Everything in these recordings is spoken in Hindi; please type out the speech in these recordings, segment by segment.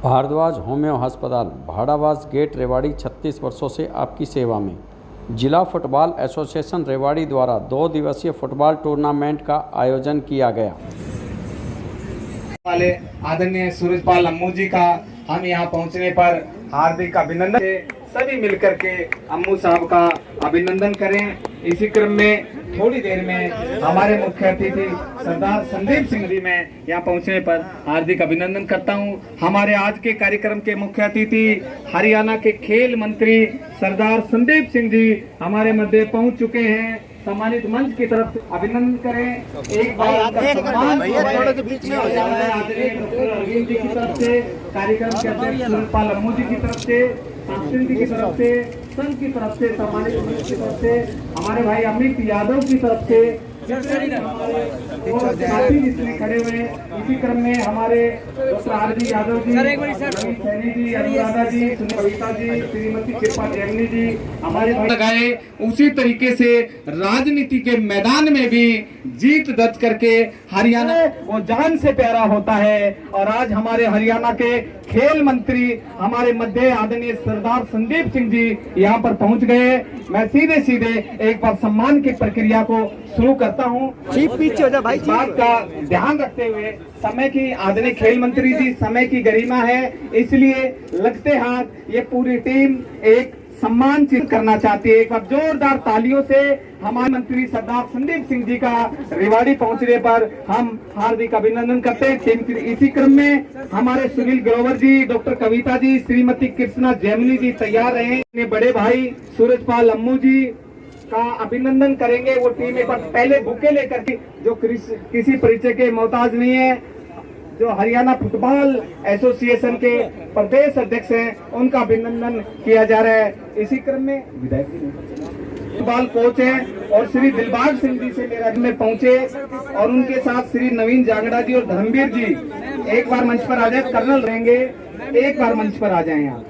भारद्वाज होम्यो अस्पताल भाड़ावास गेट रेवाड़ी 36 वर्षों से आपकी सेवा में। जिला फुटबॉल एसोसिएशन रेवाड़ी द्वारा 2 दिवसीय फुटबॉल टूर्नामेंट का आयोजन किया गया। वाले आदरणीय सूरजपाल अम्मू जी का हम यहाँ पहुँचने पर हार्दिक अभिनंदन। सभी मिलकर के अम्मू साहब का अभिनंदन करें। इसी क्रम में थोड़ी देर में हमारे मुख्य अतिथि सरदार संदीप सिंह जी मैं यहाँ पहुँचने पर हार्दिक अभिनंदन करता हूँ। हमारे आज के कार्यक्रम के मुख्य अतिथि हरियाणा के खेल मंत्री सरदार संदीप सिंह जी हमारे मध्य पहुँच चुके हैं। सम्मानित मंच की तरफ से अभिनंदन करें। एक बार सम्मान आदरणीय डॉक्टर अरविंद जी की तरफ से, कार्यक्रम के अध्यक्ष सूरजपाल अम्मू जी की तरफ से, जी की तरफ से, संघ की तरफ से, सम्मानित मंच की तरफ से, हमारे भाई अमित यादव की तरफ से साथी जिसमें खड़े हुए। इसी क्रम में हमारे डॉक्टर आरजी यादव जी, सैनी जी, अनुराधा जी, कविता जी, श्रीमती कृपा जैमिनी जी हमारे लगाए। उसी तरीके से राजनीति के मैदान में भी जीत दर्ज करके हरियाणा वो जान से प्यारा होता है। और आज हमारे हरियाणा के खेल मंत्री हमारे मध्य आदरणीय सरदार संदीप सिंह जी यहाँ पर पहुँच गए। मैं सीधे सीधे एक बार सम्मान की प्रक्रिया को शुरू करता हूँ। पीछे हो जा भाई। बात का ध्यान रखते हुए समय की आदरणीय खेल मंत्री जी, समय की गरिमा है, इसलिए लगते हाथ ये पूरी टीम एक सम्मान चिन्ह करना चाहती है। एक बार जोरदार तालियों से हमारे मंत्री सरदार संदीप सिंह जी का रेवाड़ी पहुंचने पर हम हार्दिक अभिनंदन करते हैं। टीम की इसी क्रम में हमारे सुनील ग्रोवर जी, डॉक्टर कविता जी, श्रीमती कृष्णा जैमिनी जी तैयार रहे। अपने बड़े भाई सूरजपाल अम्मू जी का अभिनंदन करेंगे। वो टीम एक बार पहले बुके लेकर के, जो किसी परिचय के मोहताज नहीं है, जो हरियाणा फुटबॉल एसोसिएशन के प्रदेश अध्यक्ष हैं, उनका अभिनंदन किया जा रहा है। इसी क्रम में विधायक फुटबॉल कोच हैं और श्री दिलबाग सिंह जी से मेरा में पहुंचे और उनके साथ श्री नवीन जांगड़ा जी और धर्मवीर जी एक बार मंच पर आ जाए। कर्नल रहेंगे, एक बार मंच पर आ जाए। यहाँ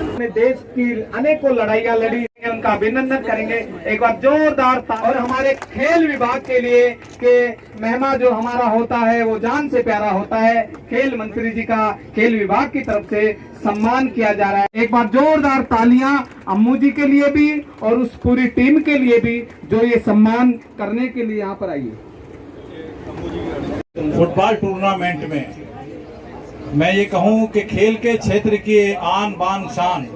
अपने देश की अनेकों लड़ाइयाँ लड़ी, उनका अभिनंदन करेंगे एक बार जोरदार। और हमारे खेल विभाग के लिए के महिमा जो हमारा होता है वो जान से प्यारा होता है। खेल मंत्री जी का खेल विभाग की तरफ से सम्मान किया जा रहा है। एक बार जोरदार तालियां अम्मू जी के लिए भी और उस पूरी टीम के लिए भी जो ये सम्मान करने के लिए यहाँ पर आई है। फुटबॉल टूर्नामेंट में मैं ये कहूं कि खेल के क्षेत्र की आन बान शान,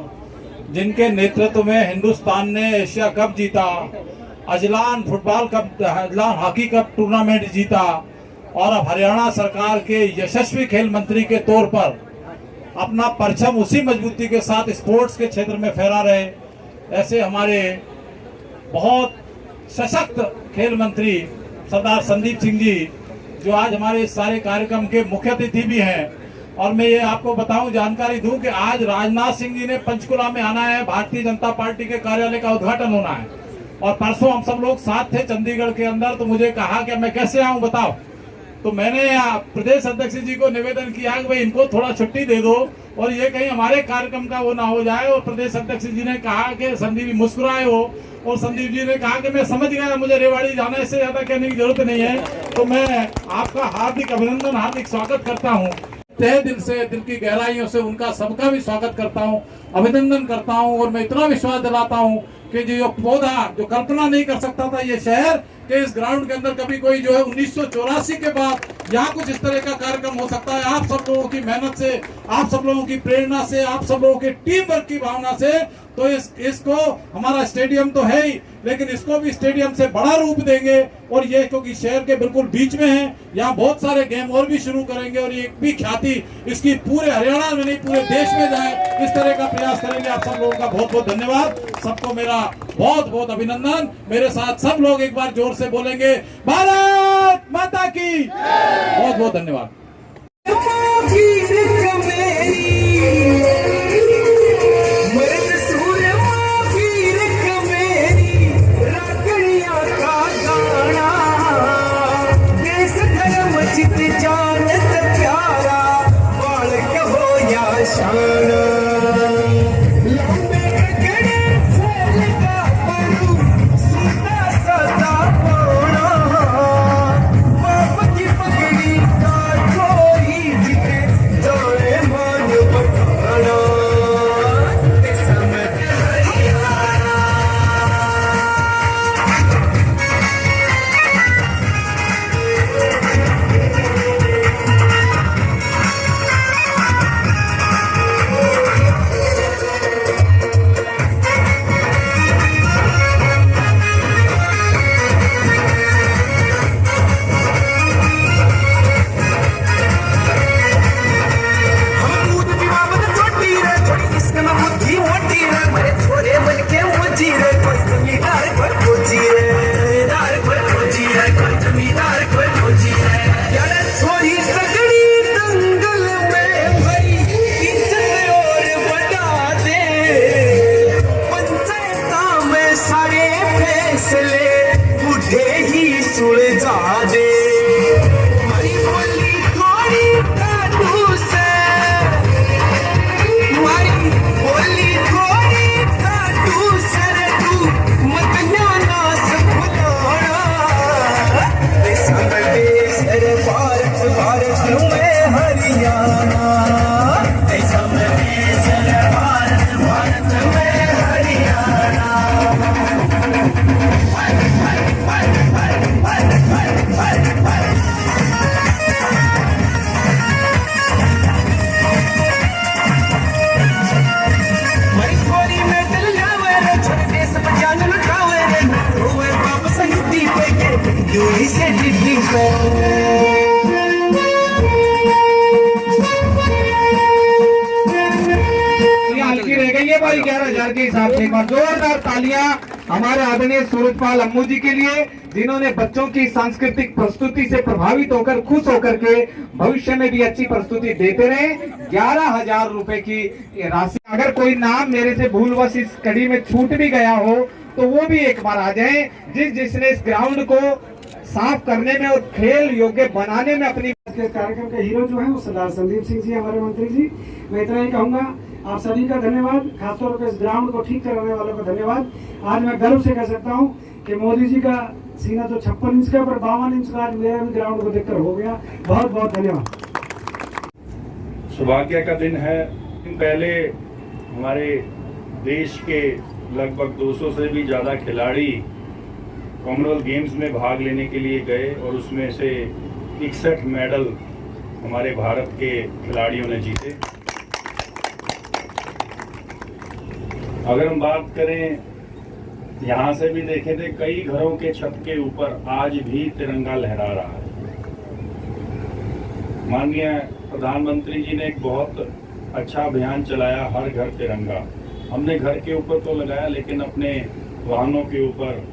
जिनके नेतृत्व में हिंदुस्तान ने एशिया कप जीता, Azlan football cup, Azlan hockey cup tournament जीता और अब हरियाणा सरकार के यशस्वी खेल मंत्री के तौर पर अपना परचम उसी मजबूती के साथ स्पोर्ट्स के क्षेत्र में फहरा रहे, ऐसे हमारे बहुत सशक्त खेल मंत्री सरदार संदीप सिंह जी, जो आज हमारे इस सारे कार्यक्रम के मुख्य अतिथि भी हैं। और मैं ये आपको बताऊं, जानकारी दूं कि आज राजनाथ सिंह जी ने पंचकुला में आना है, भारतीय जनता पार्टी के कार्यालय का उद्घाटन होना है और परसों हम सब लोग साथ थे चंडीगढ़ के अंदर। तो मुझे कहा कि मैं कैसे आऊं बताओ, तो मैंने प्रदेश अध्यक्ष जी को निवेदन किया कि भाई इनको थोड़ा छुट्टी दे दो और ये कहीं हमारे कार्यक्रम का वो ना हो जाए। और प्रदेश अध्यक्ष जी ने कहा कि संदीप जी मुस्कुराए हो और संदीप जी ने कहा कि मैं समझ गया, मुझे रेवाड़ी जाना, इससे ज्यादा कहने की जरूरत नहीं है। तो मैं आपका हार्दिक अभिनंदन, हार्दिक स्वागत करता हूँ। तहे दिल से, दिल की गहराइयों से उनका सबका भी स्वागत करता हूं, अभिनंदन करता हूं। और मैं इतना विश्वास दिलाता हूं कि जो पौधा, जो कल्पना नहीं कर सकता था ये शहर के इस ग्राउंड के अंदर कभी कोई जो है 1984 के बाद यहाँ कुछ इस तरह का कार्यक्रम हो सकता है। आप सब लोगों की मेहनत से, आप सब लोगों की प्रेरणा से, आप सब लोगों के टीम वर्क की भावना से, तो इसको हमारा स्टेडियम तो है ही, लेकिन इसको भी स्टेडियम से बड़ा रूप देंगे। और ये क्योंकि शहर के बिल्कुल बीच में है, यहाँ बहुत सारे गेम और भी शुरू करेंगे और ये भी ख्याति इसकी पूरे हरियाणा में नहीं पूरे देश में जाए, इस तरह का प्रयास करेंगे। आप सब लोगों का बहुत बहुत धन्यवाद, सबको मेरा बहुत बहुत अभिनंदन। मेरे साथ सब लोग एक बार जोर से बोलेंगे, भारत माता की। बहुत बहुत धन्यवाद। पगड़ी हल्की रह गई है भाई 11,000 के हिसाब से। एक बार जोरदार तालियां हमारे आदरणीय सूरजपाल अम्मू जी के लिए, जिन्होंने बच्चों की सांस्कृतिक प्रस्तुति से प्रभावित होकर, खुश होकर के भविष्य में भी अच्छी प्रस्तुति देते रहे। 11,000 रुपए की राशि। अगर कोई नाम मेरे से भूलवश इस कड़ी में छूट भी गया हो तो वो भी एक बार आ जाए। जिसने इस ग्राउंड को साफ करने में और खेल योग्य बनाने में अपनी के कार्यक्रम के हीरो जो है वो सरदार संदीप सिंह जी, हमारे मंत्री जी। मैं इतना ही कहूंगा, आप सभी का धन्यवाद, खासतौर पर इस ग्राउंड को ठीक कराने वालों का धन्यवाद। आज मैं गर्व से कह सकता हूं कि मोदी जी का सीना तो 56 इंच का, पर 52 इंच का आज मेरा भी ग्राउंड को देखकर हो गया। बहुत बहुत धन्यवाद। सौभाग्य का दिन है। पहले हमारे देश के लगभग 200 से भी ज़्यादा खिलाड़ी कॉमनवेल्थ गेम्स में भाग लेने के लिए गए और उसमें से 61 मेडल हमारे भारत के खिलाड़ियों ने जीते। अगर हम बात करें, यहाँ से भी देखें तो कई घरों के छत के ऊपर आज भी तिरंगा लहरा रहा है। माननीय प्रधानमंत्री जी ने एक बहुत अच्छा अभियान चलाया, हर घर तिरंगा। हमने घर के ऊपर तो लगाया, लेकिन अपने वाहनों के ऊपर,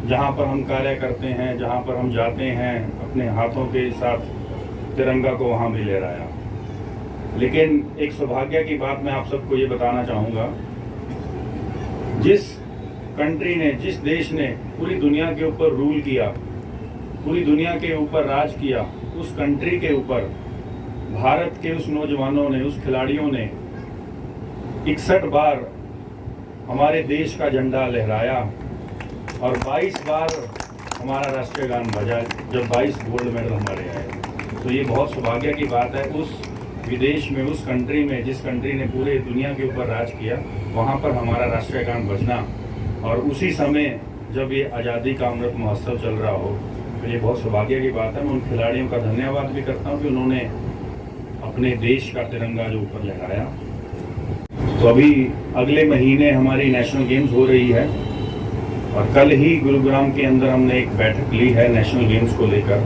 जहाँ पर हम कार्य करते हैं, जहाँ पर हम जाते हैं, अपने हाथों के साथ तिरंगा को वहाँ भी लहराया। लेकिन एक सौभाग्य की बात मैं आप सबको ये बताना चाहूँगा, जिस कंट्री ने, जिस देश ने पूरी दुनिया के ऊपर रूल किया, पूरी दुनिया के ऊपर राज किया, उस कंट्री के ऊपर भारत के उस नौजवानों ने, उस खिलाड़ियों ने 61 बार हमारे देश का झंडा लहराया और 22 बार हमारा राष्ट्रीय गान बजा, जब 22 गोल्ड मेडल हमारे आए। तो ये बहुत सौभाग्य की बात है। उस विदेश में, उस कंट्री में, जिस कंट्री ने पूरे दुनिया के ऊपर राज किया, वहाँ पर हमारा राष्ट्रीय गान बजना, और उसी समय जब ये आज़ादी का अमृत महोत्सव चल रहा हो, तो ये बहुत सौभाग्य की बात है। मैं उन खिलाड़ियों का धन्यवाद भी करता हूँ कि उन्होंने अपने देश का तिरंगा जो ऊपर लहराया। तो अभी अगले महीने हमारी नेशनल गेम्स हो रही है और कल ही गुरुग्राम के अंदर हमने एक बैठक ली है नेशनल गेम्स को लेकर।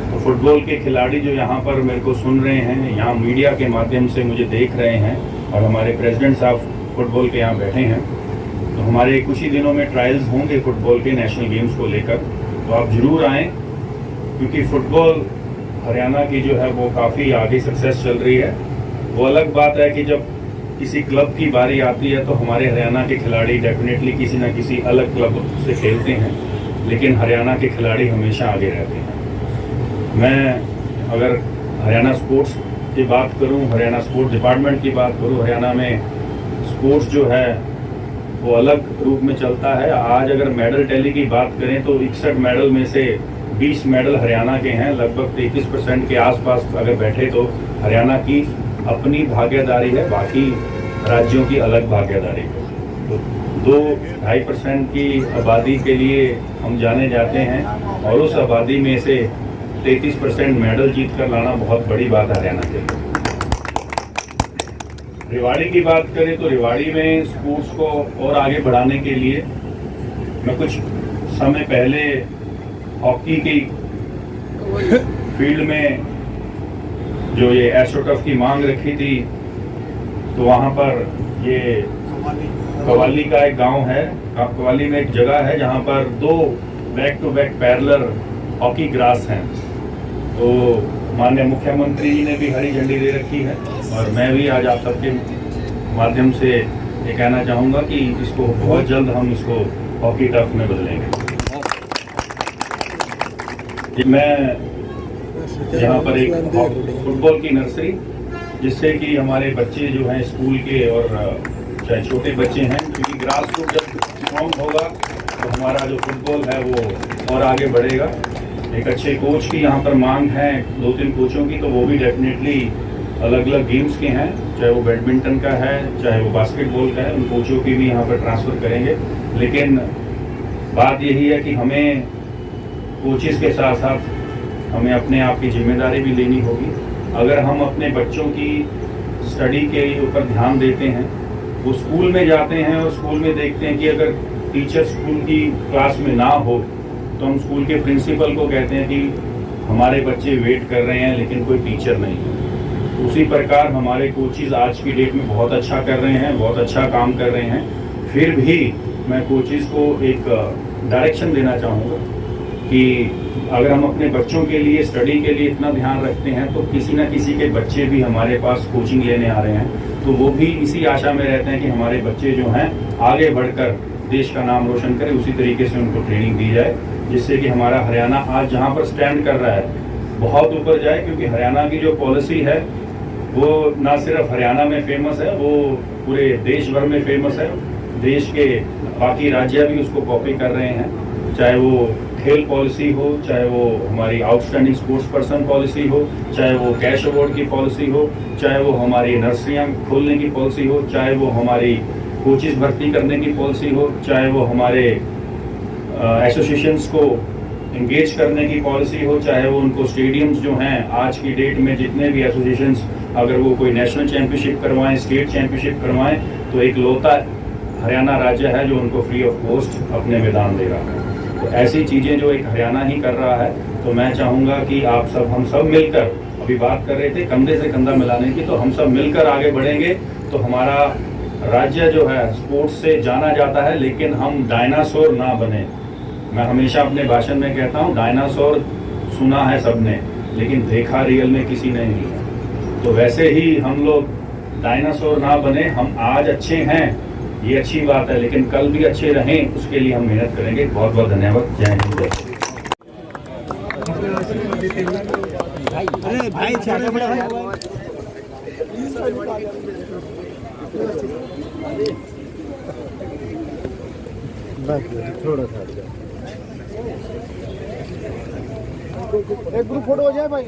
तो फुटबॉल के खिलाड़ी जो यहाँ पर मेरे को सुन रहे हैं, यहाँ मीडिया के माध्यम से मुझे देख रहे हैं, और हमारे प्रेसिडेंट साहब फुटबॉल के यहाँ बैठे हैं, तो हमारे कुछ ही दिनों में ट्रायल्स होंगे फुटबॉल के नेशनल गेम्स को लेकर। तो आप ज़रूर आएँ, क्योंकि फुटबॉल हरियाणा की जो है वो काफ़ी आगे सक्सेस चल रही है। वो अलग बात है कि जब किसी क्लब की बारी आती है तो हमारे हरियाणा के खिलाड़ी डेफिनेटली किसी न किसी अलग क्लब से खेलते हैं, लेकिन हरियाणा के खिलाड़ी हमेशा आगे रहते हैं। मैं अगर हरियाणा स्पोर्ट्स की बात करूं, हरियाणा स्पोर्ट्स डिपार्टमेंट की बात करूं, हरियाणा में स्पोर्ट्स जो है वो अलग रूप में चलता है। आज अगर मेडल टैली की बात करें तो 61 मेडल में से 20 मेडल हरियाणा के हैं। लगभग 33% के आसपास अगर बैठे तो हरियाणा की अपनी भागीदारी है, बाकी राज्यों की अलग भागीदारी है। तो 2-2.5% की आबादी के लिए हम जाने जाते हैं, और उस आबादी में से 33% मेडल जीत कर लाना बहुत बड़ी बात है हरियाणा के लिए। रेवाड़ी की बात करें तो रेवाड़ी में स्पोर्ट्स को और आगे बढ़ाने के लिए मैं कुछ समय पहले हॉकी की फील्ड में जो ये एस्ट्रोटर्फ की मांग रखी थी, तो वहाँ पर ये कवाली का एक गांव है, कवाली में एक जगह है जहाँ पर 2 back to back parallel hockey grass हैं। तो माननीय मुख्यमंत्री जी ने भी हरी झंडी दे रखी है, और मैं भी आज आप सबके माध्यम से ये कहना चाहूँगा कि इसको बहुत जल्द हम इसको हॉकी टर्फ में बदलेंगे। मैं यहाँ पर एक फुटबॉल की नर्सरी, जिससे कि हमारे बच्चे जो हैं स्कूल के और चाहे छोटे बच्चे हैं, क्योंकि ग्रास रूट जब स्ट्रॉन्ग होगा तो हमारा जो फुटबॉल है वो और आगे बढ़ेगा। एक अच्छे कोच की यहाँ पर मांग है, 2-3 कोचों की, तो वो भी डेफिनेटली अलग अलग गेम्स के हैं, चाहे वो बैडमिंटन का है, चाहे वो बास्केटबॉल का है, उन कोचों की भी यहाँ पर ट्रांसफ़र करेंगे। लेकिन बात यही है कि हमें कोचेस के साथ साथ हमें अपने आप की जिम्मेदारी भी लेनी होगी। अगर हम अपने बच्चों की स्टडी के ऊपर ध्यान देते हैं, वो स्कूल में जाते हैं और स्कूल में देखते हैं कि अगर टीचर स्कूल की क्लास में ना हो, तो हम स्कूल के प्रिंसिपल को कहते हैं कि हमारे बच्चे वेट कर रहे हैं लेकिन कोई टीचर नहीं है। उसी प्रकार हमारे कोचेज आज की डेट में बहुत अच्छा कर रहे हैं, बहुत अच्छा काम कर रहे हैं। फिर भी मैं कोचेज को एक डायरेक्शन देना चाहूँगा कि अगर हम अपने बच्चों के लिए स्टडी के लिए इतना ध्यान रखते हैं तो किसी न किसी के बच्चे भी हमारे पास कोचिंग लेने आ रहे हैं, तो वो भी इसी आशा में रहते हैं कि हमारे बच्चे जो हैं आगे बढ़कर देश का नाम रोशन करें। उसी तरीके से उनको ट्रेनिंग दी जाए जिससे कि हमारा हरियाणा आज जहाँ पर स्टैंड कर रहा है बहुत ऊपर जाए, क्योंकि हरियाणा की जो पॉलिसी है वो ना सिर्फ हरियाणा में फेमस है, वो पूरे देश भर में फेमस है। देश के बाकी राज्य भी उसको कॉपी कर रहे हैं, चाहे वो खेल पॉलिसी हो, चाहे वो हमारी आउटस्टैंडिंग स्पोर्ट्स पर्सन पॉलिसी हो, चाहे वो कैश अवार्ड की पॉलिसी हो, चाहे वो हमारी नर्सरियाँ खोलने की पॉलिसी हो, चाहे वो हमारी कोचेज भर्ती करने की पॉलिसी हो, चाहे वो हमारे एसोसिएशंस को इंगेज करने की पॉलिसी हो, चाहे वो उनको स्टेडियम्स जो हैं आज की डेट में जितने भी एसोसिएशंस अगर वो कोई नेशनल चैंपियनशिप करवाएं, स्टेट चैंपियनशिप करवाएं, तो एक लौता हरियाणा राज्य है जो उनको फ्री ऑफ कॉस्ट अपने मैदान दे रहा है। तो ऐसी चीज़ें जो एक हरियाणा ही कर रहा है, तो मैं चाहूँगा कि आप सब हम सब मिलकर, अभी बात कर रहे थे कंधे से कंधा मिलाने की, तो हम सब मिलकर आगे बढ़ेंगे तो हमारा राज्य जो है स्पोर्ट्स से जाना जाता है, लेकिन हम डायनासोर ना बने। मैं हमेशा अपने भाषण में कहता हूँ डायनासोर सुना है सबने लेकिन देखा रियल में किसी ने नहीं है। तो वैसे ही हम लोग डायनासोर ना बने, हम आज अच्छे हैं ये अच्छी बात है, लेकिन कल भी अच्छे रहें उसके लिए हम मेहनत करेंगे। बहुत बहुत धन्यवाद। जय हिंद। अरे भाई छोटे बड़े भाई थोड़ा सा एक ग्रुप फोटो हो जाए भाई।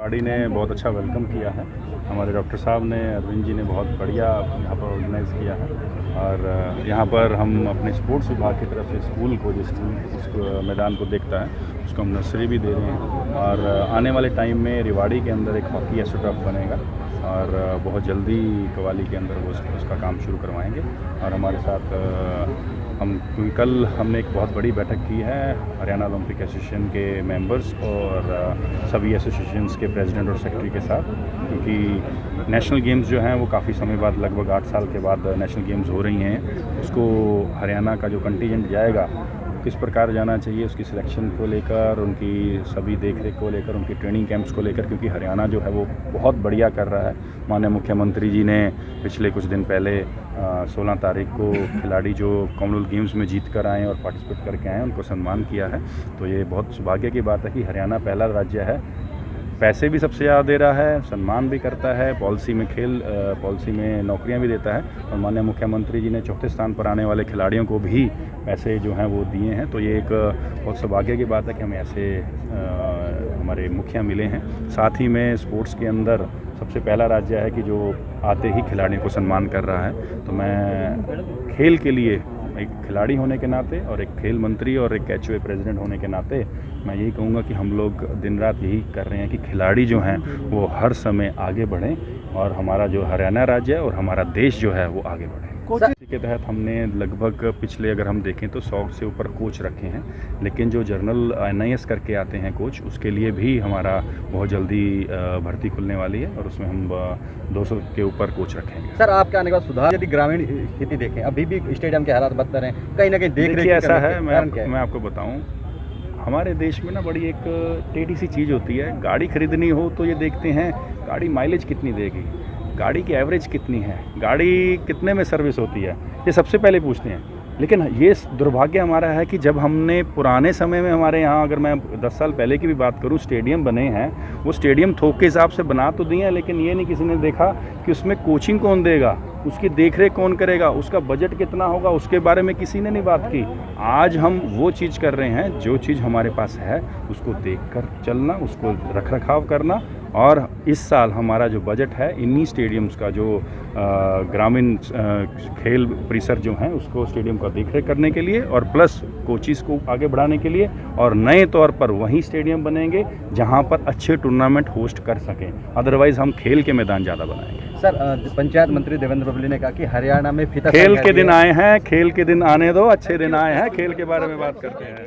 रेवाड़ी ने बहुत अच्छा वेलकम किया है। हमारे डॉक्टर साहब ने, अरविंद जी ने बहुत बढ़िया यहाँ पर ऑर्गेनाइज़ किया है। और यहाँ पर हम अपने स्पोर्ट्स विभाग की तरफ से स्कूल को, जिस उस मैदान को देखता है उसको हम नर्सरी भी दे रहे हैं। और आने वाले टाइम में रेवाड़ी के अंदर एक हॉकी एस्ट्रोटर्फ बनेगा और बहुत जल्दी कवाली के अंदर वो उसका काम शुरू करवाएंगे। और हमारे साथ क्योंकि कल हमने एक बहुत बड़ी बैठक की है हरियाणा ओलंपिक एसोसिएशन के मेंबर्स और सभी एसोसिएशंस के प्रेसिडेंट और सेक्रेटरी के साथ, क्योंकि नेशनल गेम्स जो हैं वो काफ़ी समय बाद, लगभग 8 साल के बाद नेशनल गेम्स हो रही हैं। उसको हरियाणा का जो कंटिजेंट जाएगा किस प्रकार जाना चाहिए, उसकी सिलेक्शन को लेकर, उनकी सभी देखरेख को लेकर, उनकी ट्रेनिंग कैंप्स को लेकर, क्योंकि हरियाणा जो है वो बहुत बढ़िया कर रहा है। माननीय मुख्यमंत्री जी ने पिछले कुछ दिन पहले 16 तारीख को खिलाड़ी जो कॉमनवेल्थ गेम्स में जीत कर आए और पार्टिसिपेट करके आए उनको सम्मान किया है। तो ये बहुत सौभाग्य की बात है कि हरियाणा पहला राज्य है, पैसे भी सबसे ज़्यादा दे रहा है, सम्मान भी करता है, पॉलिसी में पॉलिसी में नौकरियां भी देता है। और माननीय मुख्यमंत्री जी ने चौथे स्थान पर आने वाले खिलाड़ियों को भी पैसे जो हैं वो दिए हैं। तो ये एक बहुत सौभाग्य की बात है कि हमें ऐसे हमारे मुखिया मिले हैं। साथ ही में स्पोर्ट्स के अंदर सबसे पहला राज्य है कि जो आते ही खिलाड़ियों को सम्मान कर रहा है। तो मैं खेल के लिए एक खिलाड़ी होने के नाते और एक खेल मंत्री और एक एचओए प्रेसिडेंट होने के नाते मैं यही कहूँगा कि हम लोग दिन रात यही कर रहे हैं कि खिलाड़ी जो हैं वो हर समय आगे बढ़ें और हमारा जो हरियाणा राज्य है और हमारा देश जो है वो आगे बढ़े। इसी के तहत हमने लगभग पिछले अगर हम देखें तो 100 से ऊपर कोच रखे हैं, लेकिन जो जर्नल NIS करके आते हैं कोच, उसके लिए भी हमारा बहुत जल्दी भर्ती खुलने वाली है और उसमें हम 200 के ऊपर कोच रखेंगे। सर, आपके आने का सुधार, यदि ग्रामीण स्थिति देखें अभी भी स्टेडियम के हालात बदतर हैं, कहीं ना कहीं देखिए ऐसा है। मैं आपको बताऊँ, हमारे देश में ना बड़ी एक टेढ़ी सी चीज़ होती है। गाड़ी खरीदनी हो तो ये देखते हैं गाड़ी माइलेज कितनी देगी, गाड़ी की एवरेज कितनी है, गाड़ी कितने में सर्विस होती है, ये सबसे पहले पूछते हैं। लेकिन ये दुर्भाग्य हमारा है कि जब हमने पुराने समय में हमारे यहाँ, अगर मैं 10 साल पहले की भी बात करूँ, स्टेडियम बने हैं, वो स्टेडियम थोक के हिसाब से बना तो दिए हैं, लेकिन ये नहीं किसी ने देखा कि उसमें कोचिंग कौन देगा, उसकी देखरेख कौन करेगा, उसका बजट कितना होगा, उसके बारे में किसी ने नहीं बात की। आज हम वो चीज़ कर रहे हैं, जो चीज़ हमारे पास है उसको देखकर चलना, उसको रख रखाव करना और इस साल हमारा जो बजट है इन्हीं स्टेडियम्स का जो ग्रामीण खेल परिसर जो हैं उसको स्टेडियम का देखरेख करने के लिए और प्लस कोचिज़ को आगे बढ़ाने के लिए, और नए तौर पर वही स्टेडियम बनेंगे जहां पर अच्छे टूर्नामेंट होस्ट कर सकें। अदरवाइज़ हम खेल के मैदान ज़्यादा बनाएंगे। सर, पंचायत मंत्री देवेंद्र बबली ने कहा कि हरियाणा में फीता खेल के दिन आए हैं, खेल के दिन आने दो, अच्छे दिन आए हैं, खेल के बारे में बात करते हैं।